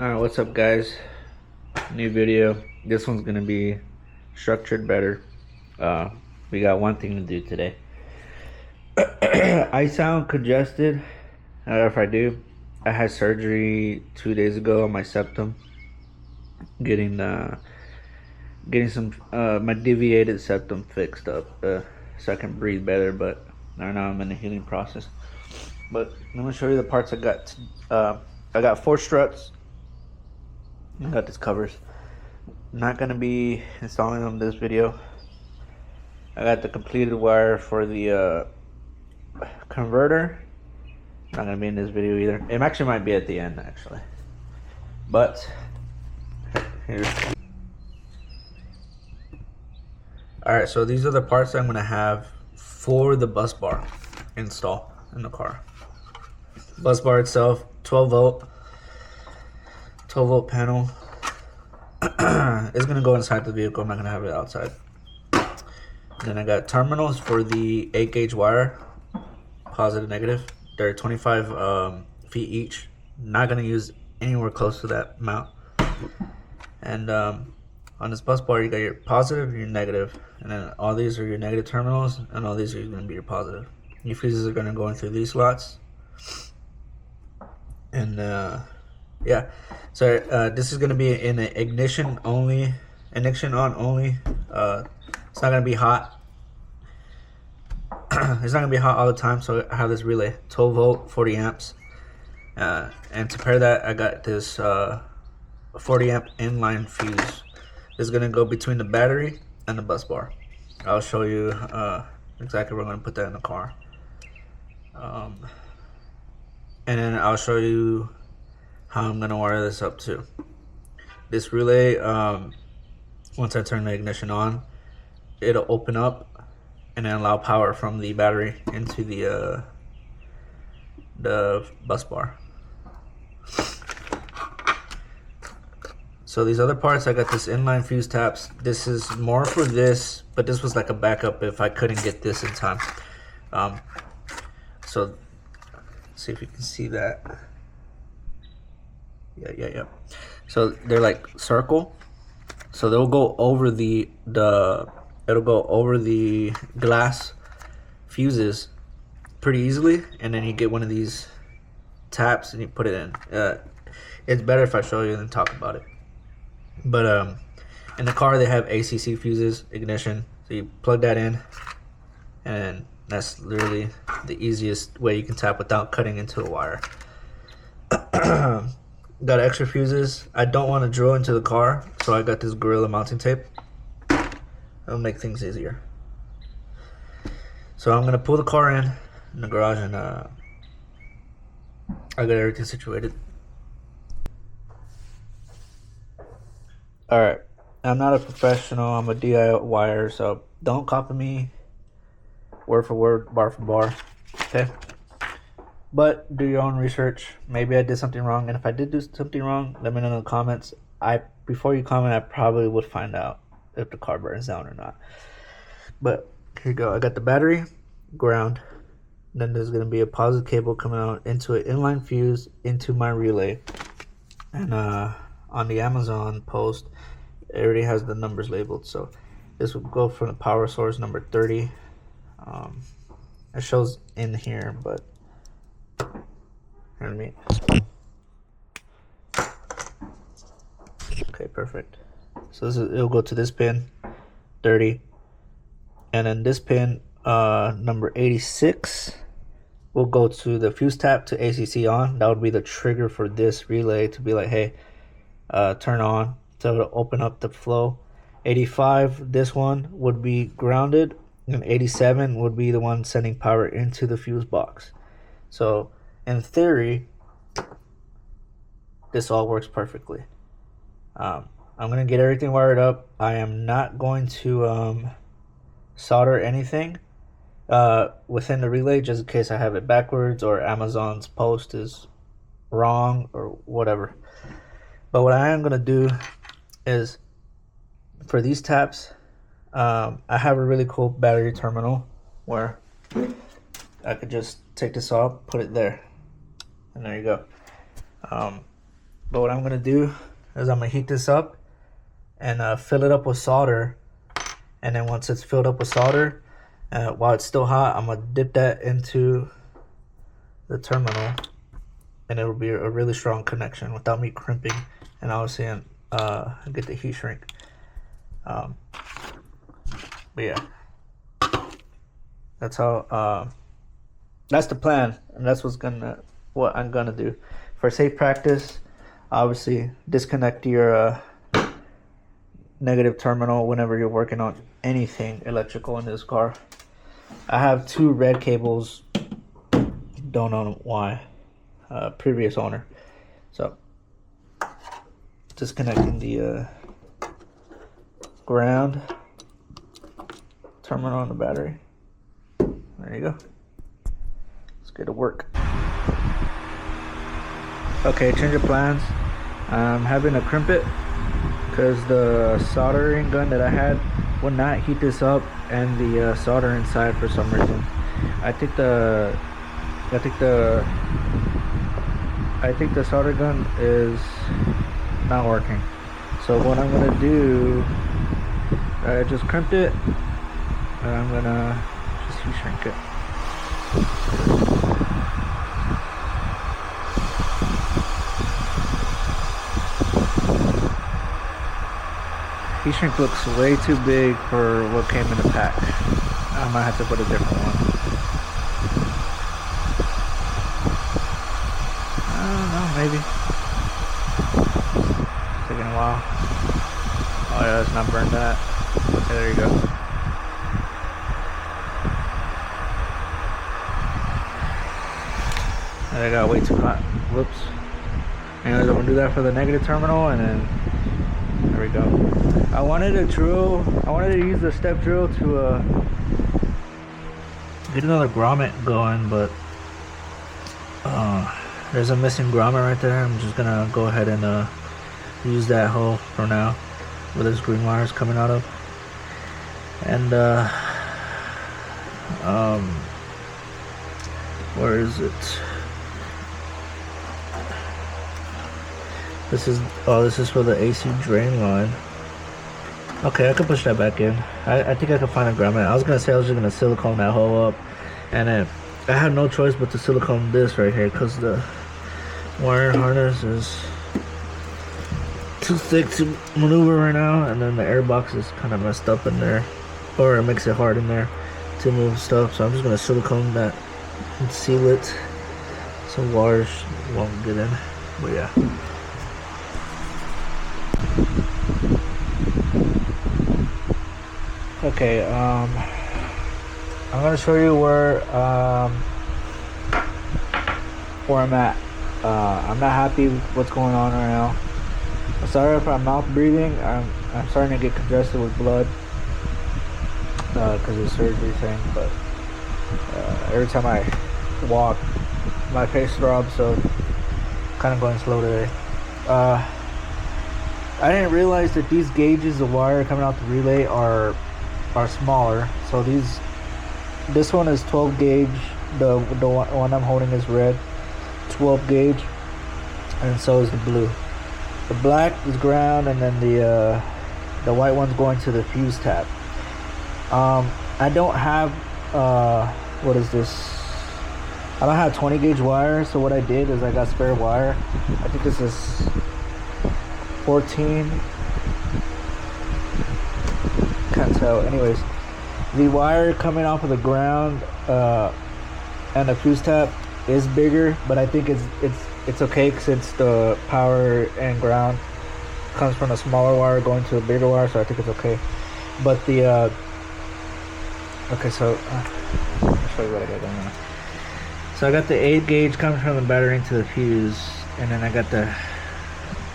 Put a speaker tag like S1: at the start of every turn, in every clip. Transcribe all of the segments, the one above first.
S1: Alright, what's up guys? New video. This one's gonna be structured better. Uh, we got one thing to do today. I sound congested. If I do, I had surgery 2 days ago on my septum, getting some my deviated septum fixed up, so I can breathe better. But right now I'm in the healing process. But I'm gonna show you the parts I got. I got 4 struts. I got these covers. Not gonna be installing them this video. I got the completed wire for the converter. Not gonna be in this video either. It actually might be at the end actually. But here's. Alright, so these are the parts I'm gonna have for the bus bar install in the car. Bus bar itself, 12 volt panel. It's gonna go inside the vehicle. I'm not gonna have it outside. Then I got terminals for the 8 gauge wire, positive, negative. They're 25 feet each. Not gonna use anywhere close to that amount. And on this bus bar, you got your positive and your negative, and then all these are your negative terminals, and all these are gonna be your positive. Your fuses are gonna go in through these slots. And yeah, so this is gonna be in an ignition on only. It's not gonna be hot. It's not gonna be hot all the time. So I have this relay, 12 volt, 40 amps, and to pair that, I got this 40 amp inline fuse. This is gonna go between the battery and the bus bar. I'll show you exactly where I'm gonna put that in the car, and then I'll show you how I'm gonna wire this up too. This relay, once I turn the ignition on, it'll open up and then allow power from the battery into the bus bar. So these other parts, I got this inline fuse taps. This is more for this, but this was like a backup if I couldn't get this in time. So see if you can see that. Yeah. So they're like circle. So they'll go over it'll go over the glass fuses pretty easily, and then you get one of these taps and you put it in. It's better if I show you than talk about it. But in the car they have ACC fuses, ignition. So you plug that in, and that's literally the easiest way you can tap without cutting into the wire. Got extra fuses. I don't want to drill into the car, so I got this Gorilla mounting tape. It'll make things easier. So I'm gonna pull the car in the garage, and I got everything situated. Alright, I'm not a professional. I'm a DIYer, so don't copy me word for word, bar for bar. Okay? But do your own research. Maybe I did something wrong, and if I did do something wrong, let me know in the comments. Before you comment, I probably would find out if the car burns down or not. But here you go. I got the battery, ground. Then there's gonna be a positive cable coming out into an inline fuse into my relay. And on the Amazon post, it already has the numbers labeled. So this will go from the power source number 30. It shows in here, but okay, perfect. So it'll go to this pin 30, and then this pin number 86 will go to the fuse tap to ACC on. That would be the trigger for this relay to be like, hey, turn on, so it'll open up the flow. 85, this one would be grounded, and 87 would be the one sending power into the fuse box. So in theory, this all works perfectly. I'm gonna get everything wired up. I am not going to solder anything within the relay, just in case I have it backwards or Amazon's post is wrong or whatever. But what I am gonna do is, for these taps, I have a really cool battery terminal where I could just take this off, put it there, and there you go. But what I'm gonna do is I'm gonna heat this up and fill it up with solder. And then once it's filled up with solder, while it's still hot, I'm gonna dip that into the terminal, and it'll be a really strong connection without me crimping, and obviously get the heat shrink. But yeah, that's how. That's the plan, and that's what I'm gonna do. For safe practice, obviously disconnect your negative terminal whenever you're working on anything electrical in this car. I have 2 red cables, don't know why, previous owner. So disconnecting the ground terminal on the battery. There you go. Let's get to work. Okay, change of plans. I'm having to crimp it because the soldering gun that I had would not heat this up, and the solder inside for some reason. I think the solder gun is not working. So what I'm gonna do, I just crimped it, and I'm gonna just heat shrink it. Heat shrink looks way too big for what came in the pack. I might have to put a different one. I don't know, maybe. Taking a while. Oh yeah, let's not burn that. Okay, there you go. And I got way too hot. Whoops. Anyways, I'm gonna do that for the negative terminal, and then there we go. I wanted to use the step drill to get another grommet going, but there's a missing grommet right there. I'm just gonna go ahead and use that hole for now, where this green wire is coming out of. And where is it? This is for the AC drain line. Okay, I can push that back in. I think I can find a grommet. I was just gonna silicone that hole up, and then I had no choice but to silicone this right here because the wire harness is too thick to maneuver right now, and then the air box is kind of messed up in there, or it makes it hard in there to move stuff. So I'm just gonna silicone that and seal it so wires won't get in. But yeah. Okay, I'm gonna show you where I'm at. I'm not happy with what's going on right now. I'm sorry if I'm mouth breathing. I'm starting to get congested with blood because of the surgery thing. But every time I walk, my face throbs, so kind of going slow today. I didn't realize that these gauges of wire coming out the relay are smaller. So this one is 12 gauge. The one I'm holding is red, 12 gauge, and so is the blue. The black is ground, and then the white one's going to the fuse tab. I don't have what is this? I don't have 20 gauge wire, so what I did is I got spare wire. I think this is 14. Can't tell. Anyways, the wire coming off of the ground and the fuse tab is bigger, but I think it's okay since the power and ground comes from a smaller wire going to a bigger wire, so I think it's okay. But the okay, so let me show you what I got going on. So I got the 8 gauge coming from the battery into the fuse, and then I got the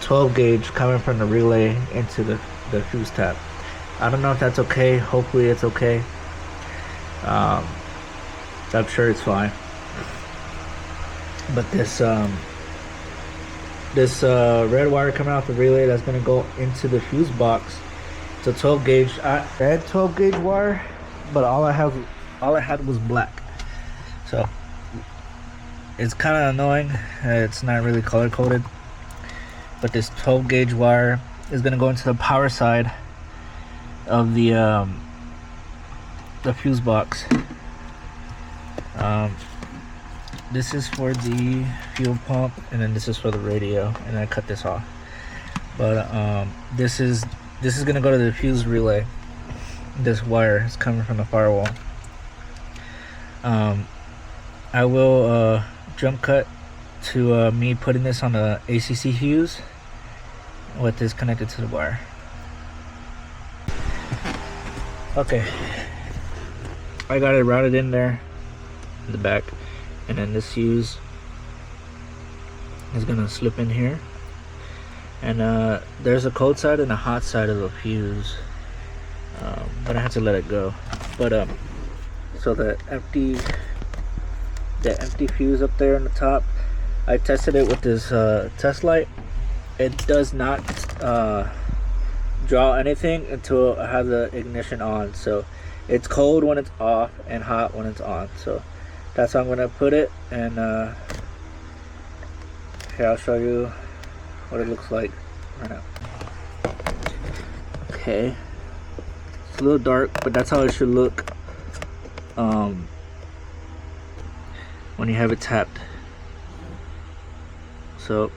S1: 12 gauge coming from the relay into the fuse tab. I don't know if that's okay. Hopefully it's okay. I'm sure it's fine. But this red wire coming out the relay that's gonna go into the fuse box. It's a 12 gauge. I had 12 gauge wire, but all I had was black. So it's kind of annoying. It's not really color coded. but this 12 gauge wire is going to go into the power side of the fuse box. This is for the fuel pump, and then this is for the radio, and I cut this off. But this is going to go to the fuse relay. This wire is coming from the firewall. I will jump cut to me putting this on the ACC fuse with this connected to the wire. Okay, I got it routed in there in the back, and then this fuse is gonna slip in here, and there's a cold side and a hot side of the fuse, but I have to let it go. But so the empty fuse up there on the top, I tested it with this test light. It does not draw anything until I have the ignition on. So it's cold when it's off and hot when it's on. So that's how I'm gonna put it. And here, I'll show you what it looks like right now. Okay, it's a little dark, but that's how it should look when you have it tapped. So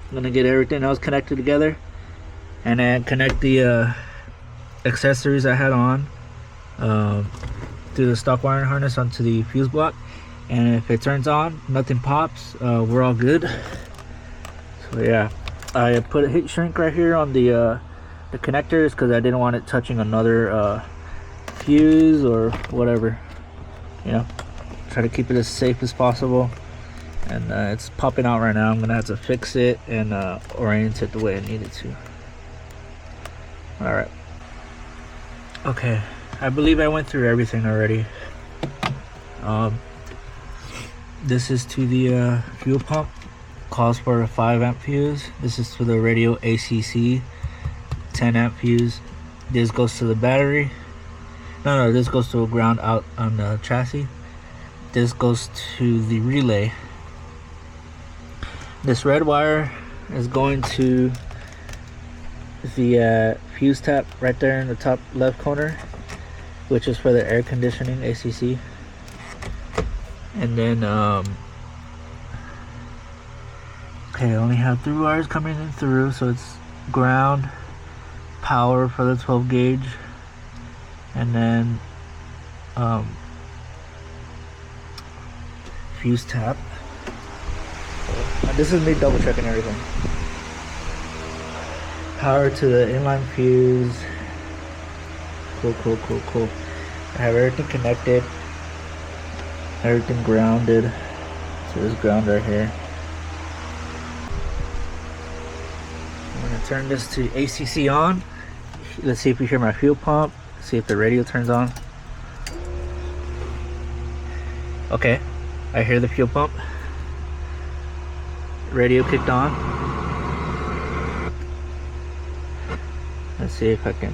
S1: I'm gonna get everything else connected together, and then connect the accessories I had on through the stock wiring harness onto the fuse block. And if it turns on, nothing pops, we're all good. So yeah, I put a heat shrink right here on the connectors because I didn't want it touching another fuse or whatever. You know, try to keep it as safe as possible. And it's popping out right now. I'm gonna have to fix it and orient it the way I need it to. All right. Okay, I believe I went through everything already. This is to the fuel pump. Calls for a 5 amp fuse. This is to the radio ACC 10 amp fuse. This goes to the battery. No, this goes to a ground out on the chassis. This goes to the relay. This red wire is going to the fuse tap right there in the top left corner, which is for the air conditioning ACC. And then okay, I only have 3 wires coming in through, so it's ground, power for the 12 gauge, and then fuse tap. This is me double checking everything. Power to the inline fuse. Cool. I have everything connected. Everything grounded. So this ground right here. I'm gonna turn this to ACC on. Let's see if you hear my fuel pump. See if the radio turns on. Okay, I hear the fuel pump. Radio kicked on. Let's see if I can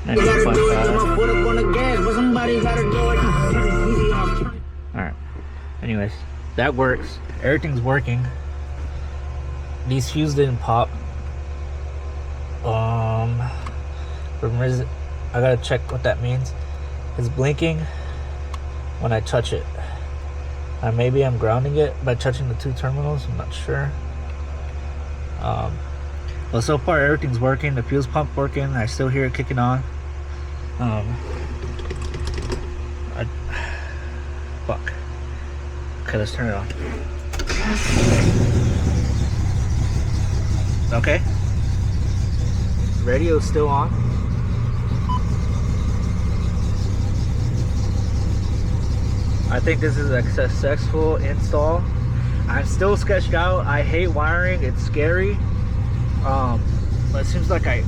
S1: 19.5. Alright. Anyways, that works. Everything's working. These fuses didn't pop. I gotta check what that means. It's blinking when I touch it. Maybe I'm grounding it by touching the 2 terminals. I'm not sure. Well, so far everything's working. The fuse pump working. I still hear it kicking on. Fuck. Okay, let's turn it on. Okay. Radio's still on. I think this is a successful install. I'm still sketched out. I hate wiring. It's scary. But it seems like I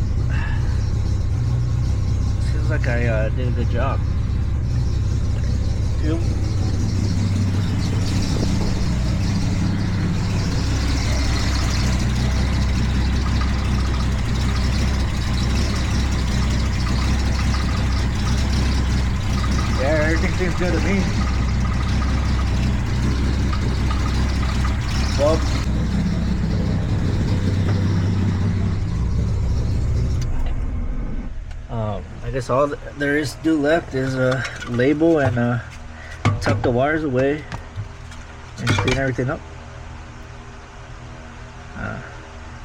S1: did a good job. Fuel. Yeah, everything seems good to me. Well, I guess all there is to do left is label and tuck the wires away and clean everything up.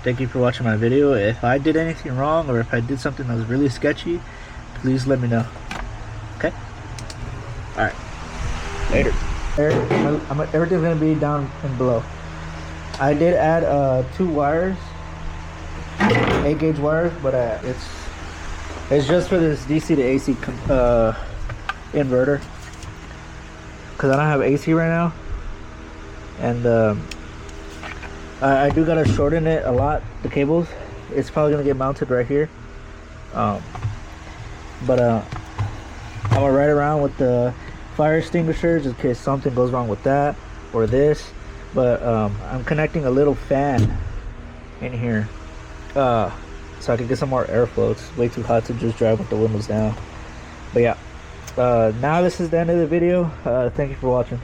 S1: Thank you for watching my video. If I did anything wrong or if I did something that was really sketchy, please let me know. Okay? Alright. Later. Everything's gonna be down and below. I did add 2 wires, 8 gauge wires, but it's just for this DC to AC inverter, because I don't have AC right now, and I do gotta shorten it a lot, the cables. It's probably gonna get mounted right here, but I'm gonna ride around with the fire extinguishers in case something goes wrong with that or this. But I'm connecting a little fan in here so I can get some more airflow. It's way too hot to just drive with the windows down. But yeah, now this is the end of the video. Thank you for watching.